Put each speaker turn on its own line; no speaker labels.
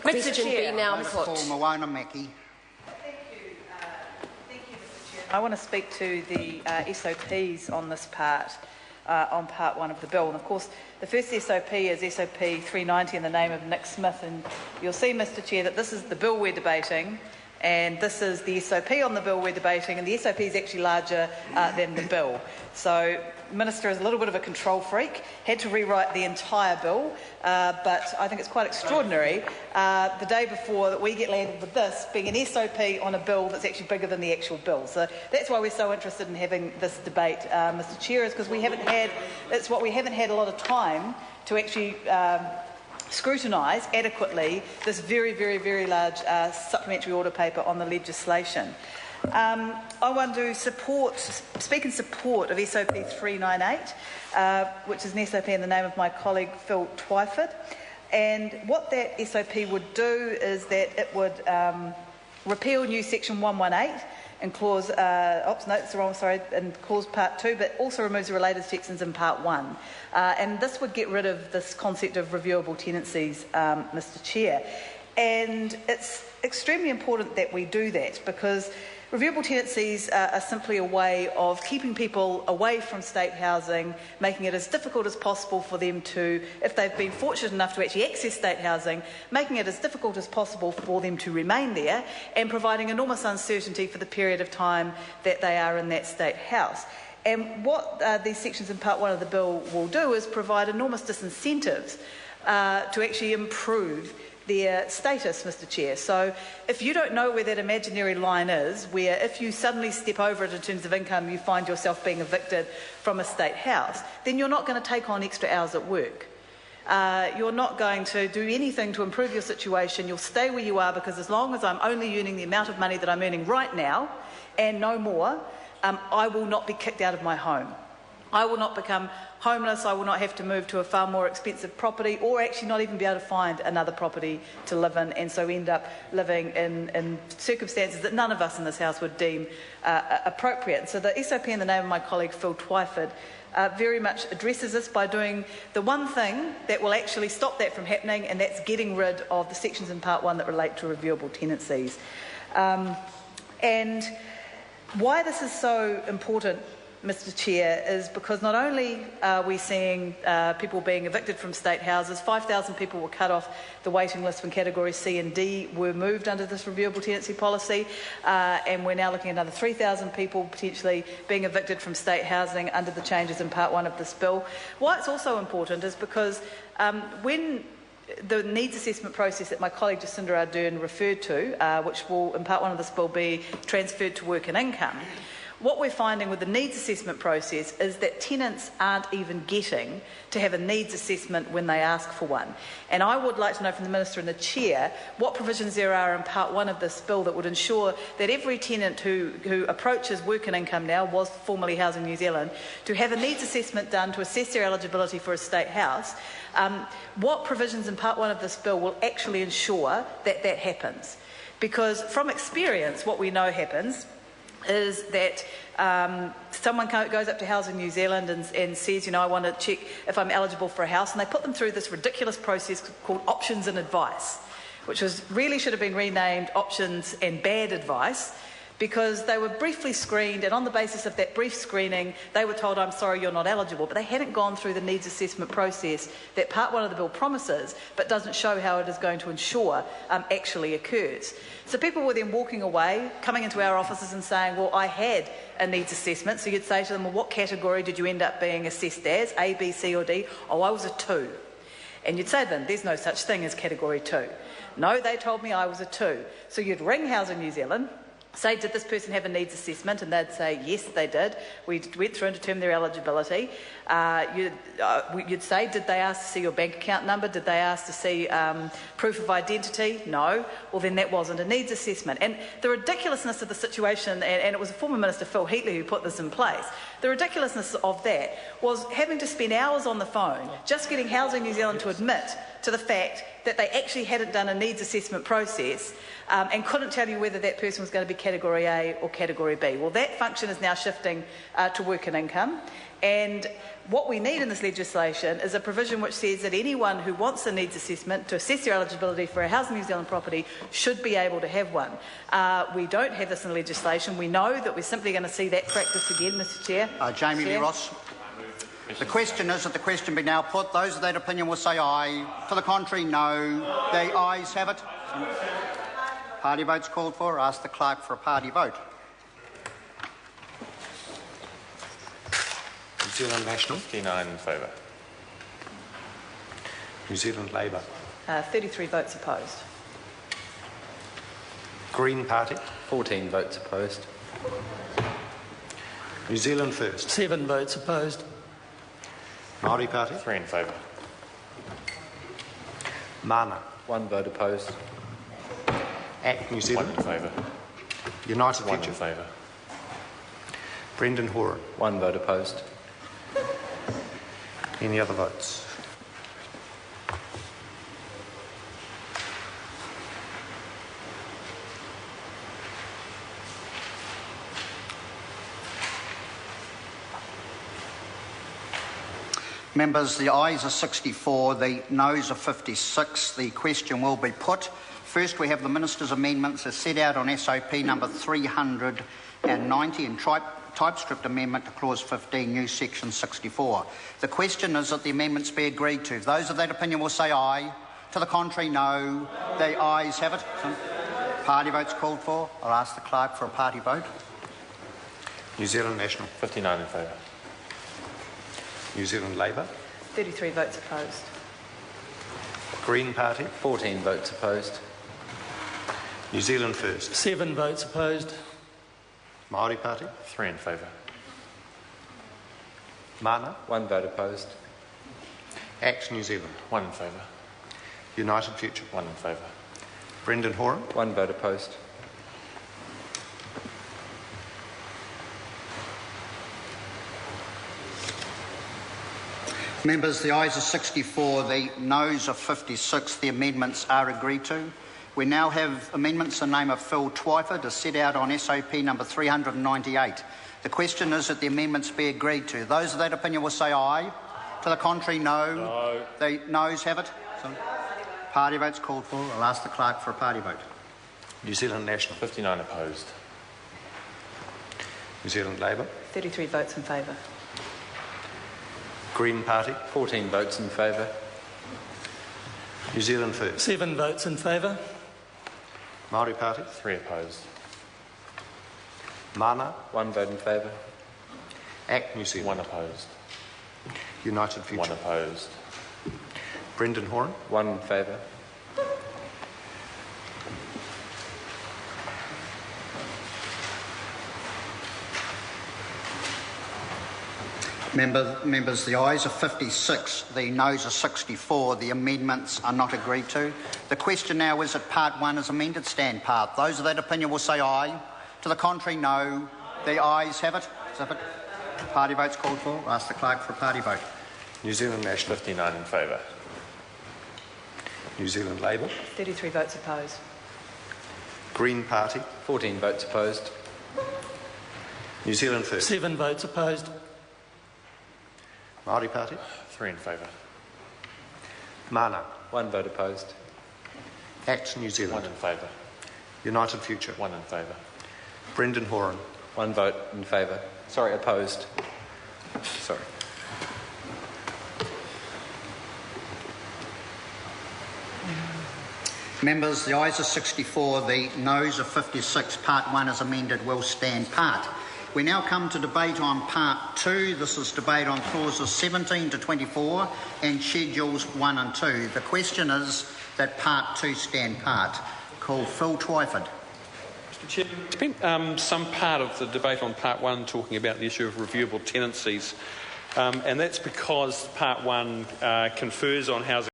Mr. Chair.
Be now put.
Moana Mackie.
Thank you, Mr. Chair. I want to speak to the SOPs on this part, on part one of the bill. And of course, the first SOP is SOP 390 in the name of Nick Smith. And you'll see, Mr. Chair, that this is the bill we're debating. And this is the SOP on the bill we're debating, and the SOP is actually larger than the bill. So, Minister is a little bit of a control freak, had to rewrite the entire bill, but I think it's quite extraordinary the day before that we get landed with this being an SOP on a bill that's actually bigger than the actual bill. So that's why we're so interested in having this debate, Mr. Chair, is because we haven't had a lot of time to actually scrutinise adequately this very, very, very large supplementary order paper on the legislation. I want to speak in support of SOP 398, which is an SOP in the name of my colleague Phil Twyford. And what that SOP would do is that it would repeal new section 118 and clause, in clause part 2, but also removes the related sections in part 1. And this would get rid of this concept of reviewable tenancies, Mr. Chair. And it's extremely important that we do that, because reviewable tenancies are simply a way of keeping people away from state housing, making it as difficult as possible for them to, if they've been fortunate enough to actually access state housing, making it as difficult as possible for them to remain there, and providing enormous uncertainty for the period of time that they are in that state house. And what these sections in part 1 of the bill will do is provide enormous disincentives to actually improve their status, Mr. Chair. So if you don't know where that imaginary line is, where if you suddenly step over it in terms of income, you find yourself being evicted from a state house, then you're not going to take on extra hours at work. You're not going to do anything to improve your situation. You'll stay where you are, because as long as I'm only earning the amount of money that I'm earning right now and no more, I will not be kicked out of my home. I will not become homeless. I will not have to move to a far more expensive property, or actually not even be able to find another property to live in, and so end up living in circumstances that none of us in this House would deem appropriate. So the SOP in the name of my colleague Phil Twyford very much addresses this by doing the one thing that will actually stop that from happening, and that's getting rid of the sections in part 1 that relate to reviewable tenancies. And why this is so important, Mr. Chair, is because not only are we seeing people being evicted from state houses, 5,000 people were cut off the waiting list when categories C and D were moved under this reviewable tenancy policy, and we're now looking at another 3,000 people potentially being evicted from state housing under the changes in part 1 of this bill. Why it's also important is because when the needs assessment process that my colleague Jacinda Ardern referred to, which will in part 1 of this bill be transferred to work and income, what we're finding with the needs assessment process is that tenants aren't even getting to have a needs assessment when they ask for one. And I would like to know from the Minister and the Chair what provisions there are in part 1 of this bill that would ensure that every tenant who approaches work and income now, was formerly Housing New Zealand, to have a needs assessment done to assess their eligibility for a state house. What provisions in part 1 of this bill will actually ensure that that happens? Because from experience, what we know happens is that someone goes up to Housing New Zealand and says, you know, I want to check if I'm eligible for a house, and they put them through this ridiculous process called options and advice, which really should have been renamed options and bad advice, because they were briefly screened, and on the basis of that brief screening, they were told, I'm sorry, you're not eligible. But they hadn't gone through the needs assessment process that part 1 of the bill promises, but doesn't show how it is going to ensure actually occurs. So people were then walking away, coming into our offices and saying, well, I had a needs assessment. So you'd say to them, well, what category did you end up being assessed as, A, B, C or D? Oh, I was a 2. And you'd say to them, there's no such thing as category 2. No, they told me I was a 2. So you'd ring Housing New Zealand, say, did this person have a needs assessment? And they'd say, yes, they did. We went through and determined their eligibility. You'd say, did they ask to see your bank account number? Did they ask to see proof of identity? No. Well, then that wasn't a needs assessment. And the ridiculousness of the situation, and it was a former Minister, Phil Heatley, who put this in place, the ridiculousness of that was having to spend hours on the phone just getting Housing New Zealand to admit to the fact that they actually hadn't done a needs assessment process and couldn't tell you whether that person was going to be Category A or Category B. Well, that function is now shifting to work and income. And what we need in this legislation is a provision which says that anyone who wants a needs assessment to assess their eligibility for a Housing New Zealand property should be able to have one. We don't have this in legislation. We know that we're simply going to see that practice again, Mr Chair.
Jamie Lee Ross. The question is that the question be now put. Those of that opinion will say aye. To the contrary, no. The ayes have it. Party votes called for. Ask the clerk for a party vote.
New Zealand National.
59 in favour.
New Zealand Labour.
33 votes opposed.
Green Party.
14 votes opposed.
New Zealand First.
7 votes opposed.
Māori Party.
3 in favour.
Mana.
1 vote opposed.
ACT New
1
Zealand.
in favour.
United
1 in
Future.
favour.
Brendan Horan.
1 vote opposed.
Any other votes?
Members, the ayes are 64, the noes are 56. The question will be put. First, we have the Minister's amendments as set out on SOP number 390 and TypeScript amendment to clause 15, new section 64. The question is that the amendments be agreed to. Those of that opinion will say aye. To the contrary, no. The ayes have it. Party votes called for. I'll ask the clerk for a party vote.
New Zealand National.
59 in favour.
New Zealand Labour.
33 votes opposed.
Green Party.
14 votes opposed.
New Zealand First.
7 votes opposed.
Māori Party.
3 in favour.
Mana.
1 vote opposed.
ACT New Zealand.
1 in favour.
United Future.
1 in favour.
Brendan Horan.
1 vote opposed.
Members, the ayes are 64, the noes are 56. The amendments are agreed to. We now have amendments in the name of Phil Twyford as set out on SOP number 398. The question is that the amendments be agreed to. Those of that opinion will say aye. To the contrary, no.
No.
The noes have it. Party votes called for. I'll ask the clerk for a party vote.
New Zealand National.
59 opposed.
New Zealand Labour.
33 votes in favour.
Green Party.
14 votes in favour.
New Zealand First.
7 votes in favour.
Māori Party.
3 opposed.
Mana.
1 vote in favour.
ACT New Zealand.
1 opposed.
United Future.
1 opposed.
Brendan Horan.
1 in favour.
Members, the ayes are 56, the noes are 64. The amendments are not agreed to. The question now is that Part 1 is amended. Stand part. Those of that opinion will say aye. To the contrary, no. The ayes have it. Party votes called for. I'll ask the clerk for a party vote.
New Zealand National.
59 in favour.
New Zealand Labour.
33 votes opposed.
Green Party.
14 votes opposed.
New Zealand First.
7 votes opposed.
Māori Party.
3 in favour.
Mana.
1 vote opposed.
ACT New
1
Zealand.
in favour.
United Future.
1 in favour.
Brendan Horan.
1 vote in favour. Sorry, opposed. Sorry.
Members, the ayes are 64, the noes are 56. Part 1 is amended, will stand part. We now come to debate on Part 2. This is debate on clauses 17 to 24 and Schedules 1 and 2. The question is that Part 2 stand part. Call Phil Twyford.
Mr Chair, I spent some part of the debate on Part 1 talking about the issue of reviewable tenancies, and that's because Part 1 confers on housing